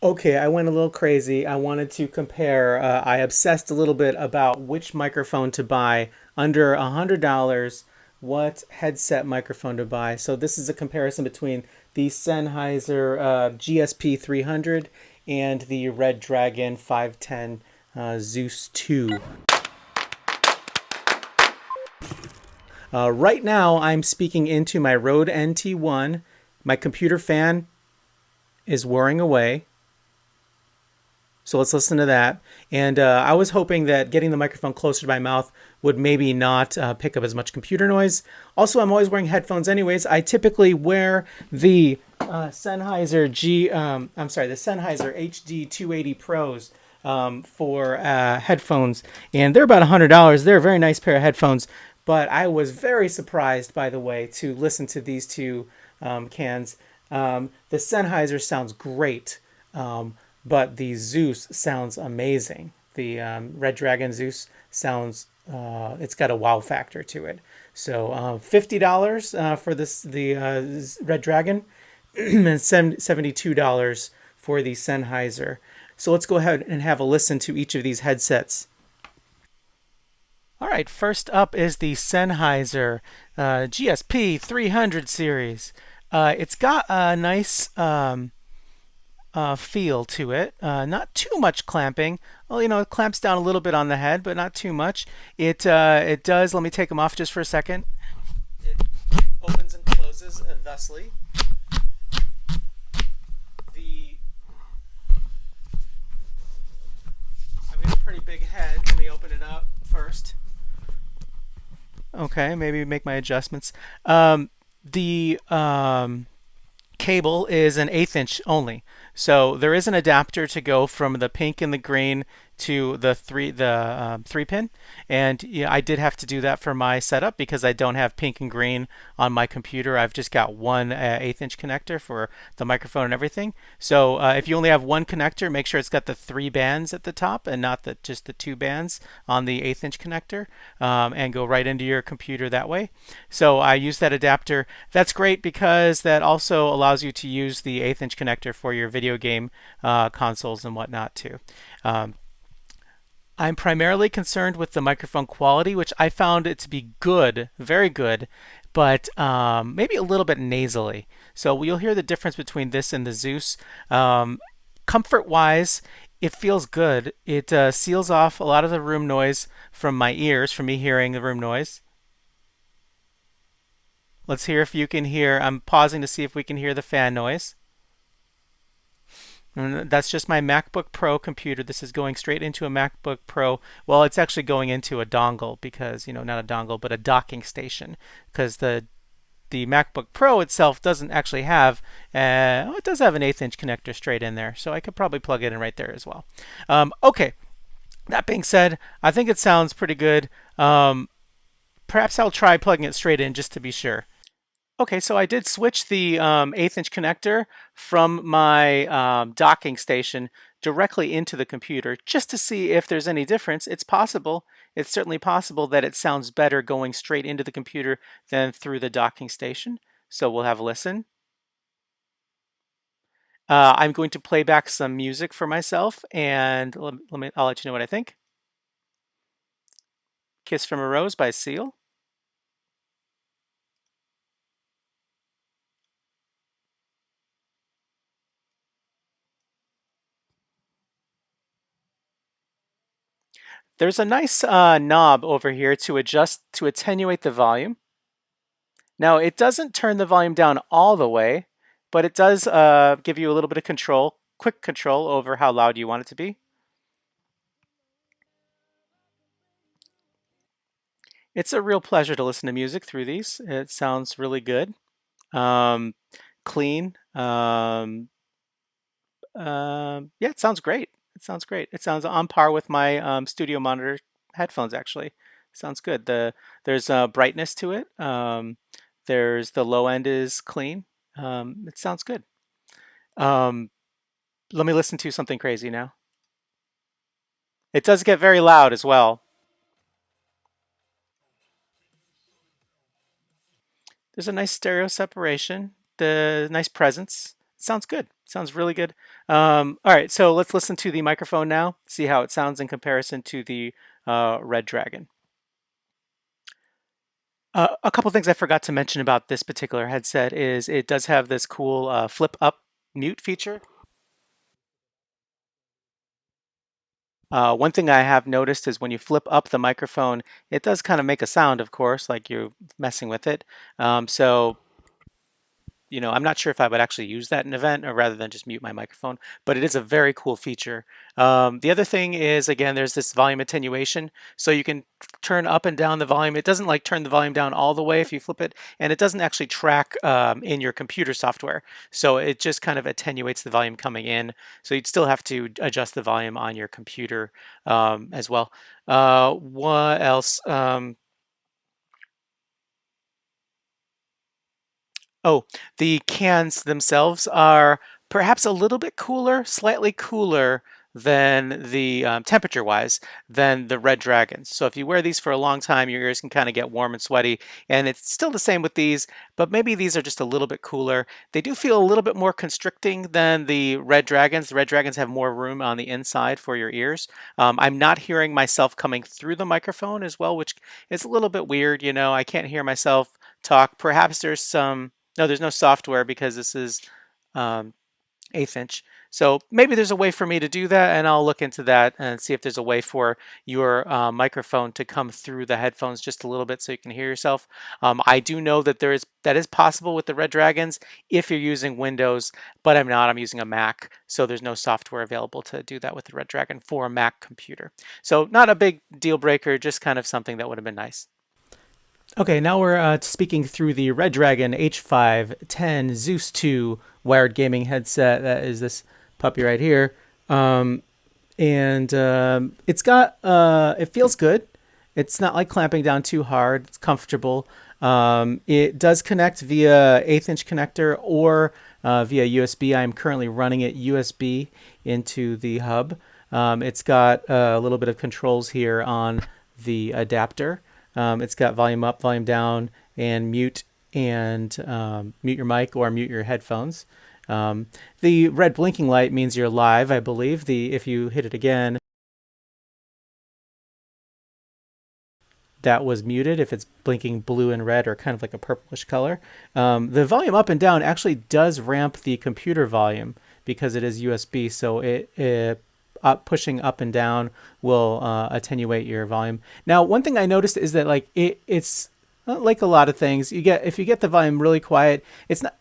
Okay, I went a little crazy. I wanted to compare. I obsessed a little bit about which microphone to buy under $100. What headset microphone to buy? So this is a comparison between the Sennheiser GSP300 and the Redragon 510 Zeus 2. Right now, I'm speaking into my Rode NT1. My computer fan is whirring away. So let's listen to that. And I was hoping that getting the microphone closer to my mouth would maybe not pick up as much computer noise. Also, I'm always wearing headphones anyways. I typically wear the the Sennheiser HD 280 Pros for headphones, and they're about $100. They're a very nice pair of headphones. But I was very surprised, by the way, to listen to these two cans. The Sennheiser sounds great. But the Zeus sounds amazing. The Redragon Zeus sounds, it's got a wow factor to it. So $50 for the Redragon and $72 for the Sennheiser. So let's go ahead and have a listen to each of these headsets. All right, first up is the Sennheiser GSP300 series. It's got a nice feel to it. Not too much clamping. Well, it clamps down a little bit on the head, but not too much. It does. Let me take them off just for a second. It opens and closes thusly. The I've got a pretty big head. Let me open it up first. Okay, maybe make my adjustments. The cable is an 1/8 inch only. So there is an adapter to go from the pink and the green to the 3 pin, and yeah, I did have to do that for my setup because I don't have pink and green on my computer. I've just got one 1/8 inch connector for the microphone and everything. So if you only have one connector, make sure it's got the 3 bands at the top and not just the 2 bands on the 1/8 inch connector, and go right into your computer that way. So I use that adapter. That's great because that also allows you to use the 1/8 inch connector for your video game consoles and whatnot too. I'm primarily concerned with the microphone quality, which I found it to be good, very good, but maybe a little bit nasally. So you'll hear the difference between this and the Zeus. Comfort-wise, it feels good. It seals off a lot of the room noise from my ears, from me hearing the room noise. Let's hear if you can hear. I'm pausing to see if we can hear the fan noise. And that's just my MacBook Pro computer. This is going straight into a MacBook Pro. Well, it's actually going into a dongle because, not a dongle, but a docking station. Because the MacBook Pro itself doesn't actually have, it does have an 1/8 inch connector straight in there. So I could probably plug it in right there as well. Okay, that being said, I think it sounds pretty good. Perhaps I'll try plugging it straight in just to be sure. Okay, so I did switch the 1/8 inch connector from my docking station directly into the computer just to see if there's any difference. It's possible. It's certainly possible that it sounds better going straight into the computer than through the docking station. So we'll have a listen. I'm going to play back some music for myself, and I'll let you know what I think. Kiss from a Rose by Seal. There's a nice knob over here to attenuate the volume. Now, it doesn't turn the volume down all the way, but it does give you a little bit of control, quick control over how loud you want it to be. It's a real pleasure to listen to music through these. It sounds really good, um, clean. Yeah, it sounds great. It sounds great. It sounds on par with my studio monitor headphones, actually. Sounds good. There's brightness to it. There's the low end is clean. It sounds good. Um, Let me listen to something crazy now. It does get very loud as well. There's a nice stereo separation, the nice presence. sounds good. Sounds really good. All right, so let's listen to the microphone now, see how it sounds in comparison to the Redragon. A couple things I forgot to mention about this particular headset is it does have this cool flip up mute feature. One thing I have noticed is when you flip up the microphone, it does kind of make a sound, of course, like you're messing with it. So I'm not sure if I would actually use that in an event or rather than just mute my microphone, but it is a very cool feature. The other thing is, again, there's this volume attenuation. So you can turn up and down the volume. It doesn't like turn the volume down all the way if you flip it, and it doesn't actually track in your computer software. So it just kind of attenuates the volume coming in. So you'd still have to adjust the volume on your computer as well. What else? Oh, the cans themselves are perhaps a little bit cooler, slightly cooler than the temperature-wise than the Redragons. So if you wear these for a long time, your ears can kind of get warm and sweaty, and it's still the same with these, but maybe these are just a little bit cooler. They do feel a little bit more constricting than the Redragons. The Redragons have more room on the inside for your ears. I'm not hearing myself coming through the microphone as well, which is a little bit weird. I can't hear myself talk. Perhaps there's some no, there's no software because this is um, 1/8 inch. So maybe there's a way for me to do that, and I'll look into that and see if there's a way for your microphone to come through the headphones just a little bit so you can hear yourself. I do know that that is possible with the Redragons if you're using Windows, but I'm not. I'm using a Mac, so there's no software available to do that with the Redragon for a Mac computer. So not a big deal breaker, just kind of something that would have been nice. Okay, now we're speaking through the Redragon H510 Zeus 2 wired gaming headset. That is this puppy right here. And it's got, it feels good. It's not like clamping down too hard. It's comfortable. It does connect via 1/8 inch connector or via USB. I'm currently running it USB into the hub. It's got a little bit of controls here on the adapter. It's got volume up, volume down, and mute your mic or mute your headphones. The red blinking light means you're live, I believe. If you hit it again, that was muted. If it's blinking blue and red or kind of like a purplish color. The volume up and down actually does ramp the computer volume because it is USB, so it pushing up and down will attenuate your volume. Now, one thing I noticed is that it's like a lot of things. If you get the volume really quiet, it's not.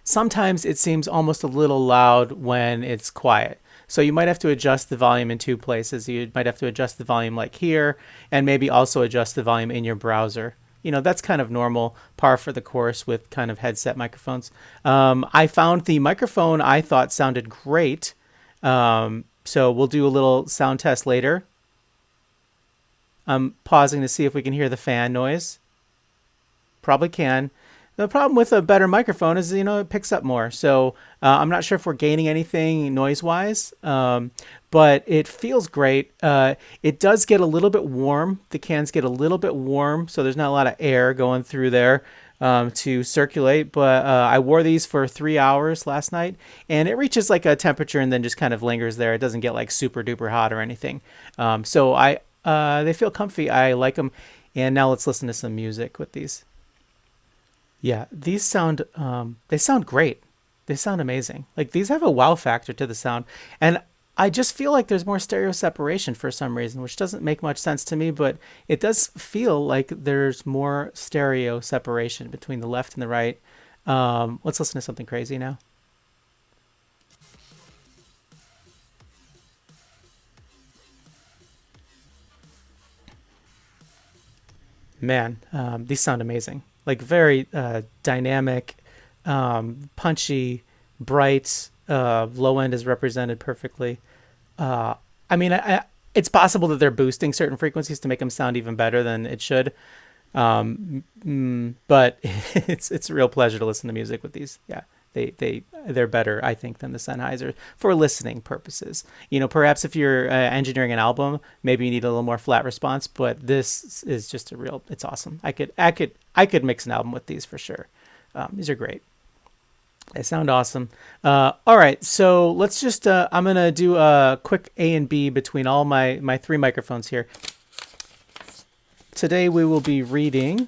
Sometimes it seems almost a little loud when it's quiet. So you might have to adjust the volume in two places. You might have to adjust the volume like here, and maybe also adjust the volume in your browser. That's kind of normal, par for the course with kind of headset microphones. I found the microphone I thought sounded great. So we'll do a little sound test later. I'm pausing to see if we can hear the fan noise. Probably can. The problem with a better microphone is, it picks up more. So I'm not sure if we're gaining anything noise-wise, but it feels great. It does get a little bit warm. The cans get a little bit warm, so there's not a lot of air going through there to circulate. But I wore these for 3 hours last night, and it reaches like a temperature and then just kind of lingers there. It doesn't get like super duper hot or anything. So they feel comfy. I like them. And now let's listen to some music with these. Yeah, these they sound great. They sound amazing. Like these have a wow factor to the sound. And I just feel like there's more stereo separation for some reason, which doesn't make much sense to me, but it does feel like there's more stereo separation between the left and the right. Let's listen to something crazy now. Man, these sound amazing. Like very dynamic, punchy, bright. Low end is represented perfectly. I mean, it's possible that they're boosting certain frequencies to make them sound even better than it should. But it's a real pleasure to listen to music with these. Yeah, they're better, I think, than the Sennheiser for listening purposes. Perhaps if you're engineering an album, maybe you need a little more flat response. But this is just it's awesome. I could mix an album with these for sure. These are great. They sound awesome. All right, so let's just, I'm going to do a quick A and B between all my three microphones here. Today we will be reading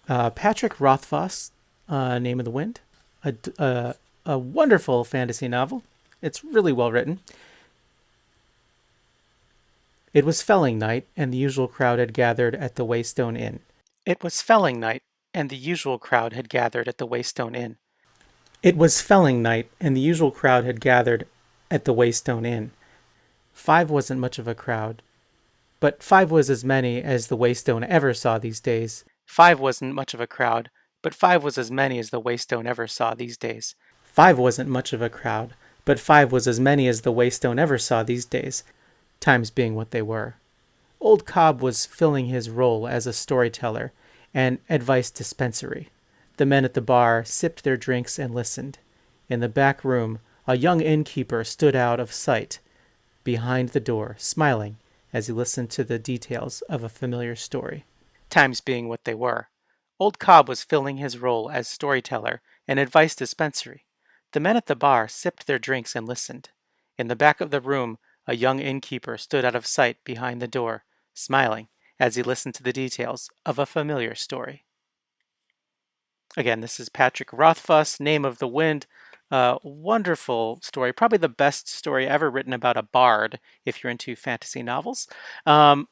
Patrick Rothfuss, Name of the Wind, a wonderful fantasy novel. It's really well written. It was felling night, and the usual crowd had gathered at the Waystone Inn. It was felling night, and the usual crowd had gathered at the Waystone Inn. It was felling night, and the usual crowd had gathered at the Waystone Inn. 5 wasn't much of a crowd, but 5 was as many as the Waystone ever saw these days. 5 wasn't much of a crowd, but 5 was as many as the Waystone ever saw these days. 5 wasn't much of a crowd, but 5 was as many as the Waystone ever saw these days, times being what they were. Old Cobb was filling his role as a storyteller and advice dispensary. The men at the bar sipped their drinks and listened. In the back room, a young innkeeper stood out of sight behind the door, smiling as he listened to the details of a familiar story. Times being what they were. Old Cobb was filling his role as storyteller and advice dispensary. The men at the bar sipped their drinks and listened. In the back of the room, a young innkeeper stood out of sight behind the door, smiling as he listened to the details of a familiar story. Again, this is Patrick Rothfuss, Name of the Wind. Wonderful story, probably the best story ever written about a bard if you're into fantasy novels. All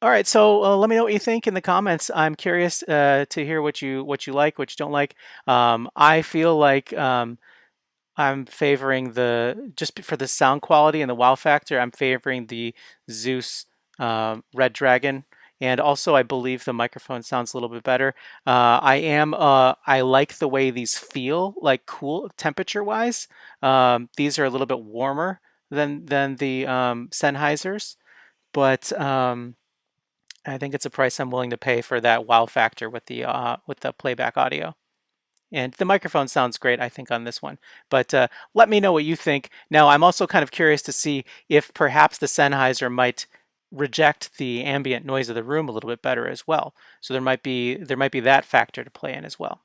right, so let me know what you think in the comments. I'm curious to hear what you like, what you don't like. I feel like I'm favoring just for the sound quality and the wow factor, I'm favoring the Zeus Redragon. And also, I believe the microphone sounds a little bit better. I like the way these feel, like cool temperature-wise. These are a little bit warmer than the Sennheisers, but I think it's a price I'm willing to pay for that wow factor with the playback audio. And the microphone sounds great, I think, on this one. But let me know what you think. Now, I'm also kind of curious to see if perhaps the Sennheiser might reject the ambient noise of the room a little bit better as well. So there might be that factor to play in as well.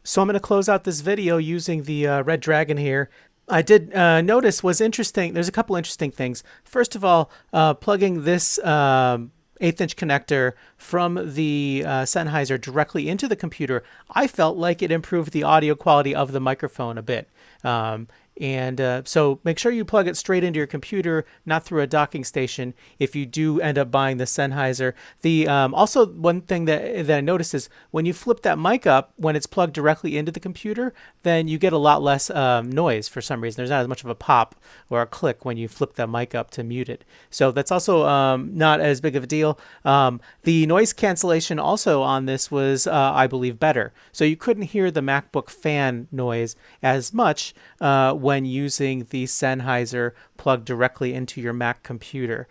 So I'm going to close out this video using the Redragon here. I did notice was interesting. There's a couple interesting things. First of all, plugging this 1/8-inch connector from the Sennheiser directly into the computer, I felt like it improved the audio quality of the microphone a bit. So make sure you plug it straight into your computer, not through a docking station if you do end up buying the Sennheiser. Also, one thing that I noticed is when you flip that mic up, when it's plugged directly into the computer, then you get a lot less noise for some reason. There's not as much of a pop or a click when you flip that mic up to mute it. So that's also not as big of a deal. The noise cancellation also on this was, I believe, better. So you couldn't hear the MacBook fan noise as much when using the Sennheiser plugged directly into your Mac computer.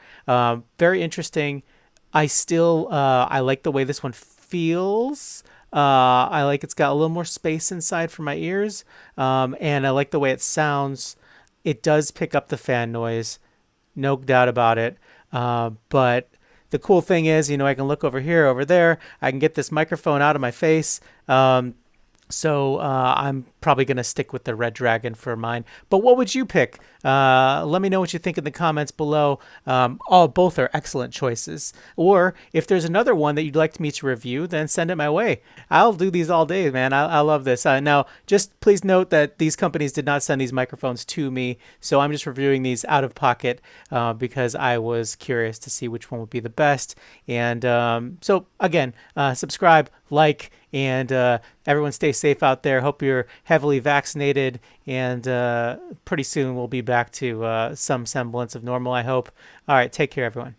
Very interesting. I like the way this one feels. I like it's got a little more space inside for my ears. And I like the way it sounds. It does pick up the fan noise, no doubt about it. But the cool thing is, I can look over here, over there. I can get this microphone out of my face. So I'm probably going to stick with the Redragon for mine. But what would you pick? Let me know what you think in the comments below. Both are excellent choices. Or if there's another one that you'd like me to review, then send it my way. I'll do these all day, man. I love this. Now, just please note that these companies did not send these microphones to me. So I'm just reviewing these out of pocket because I was curious to see which one would be the best. And so again, subscribe, like, and everyone stay safe out there. Hope you're heavily vaccinated, and pretty soon we'll be back to some semblance of normal, I hope. All right, take care, everyone.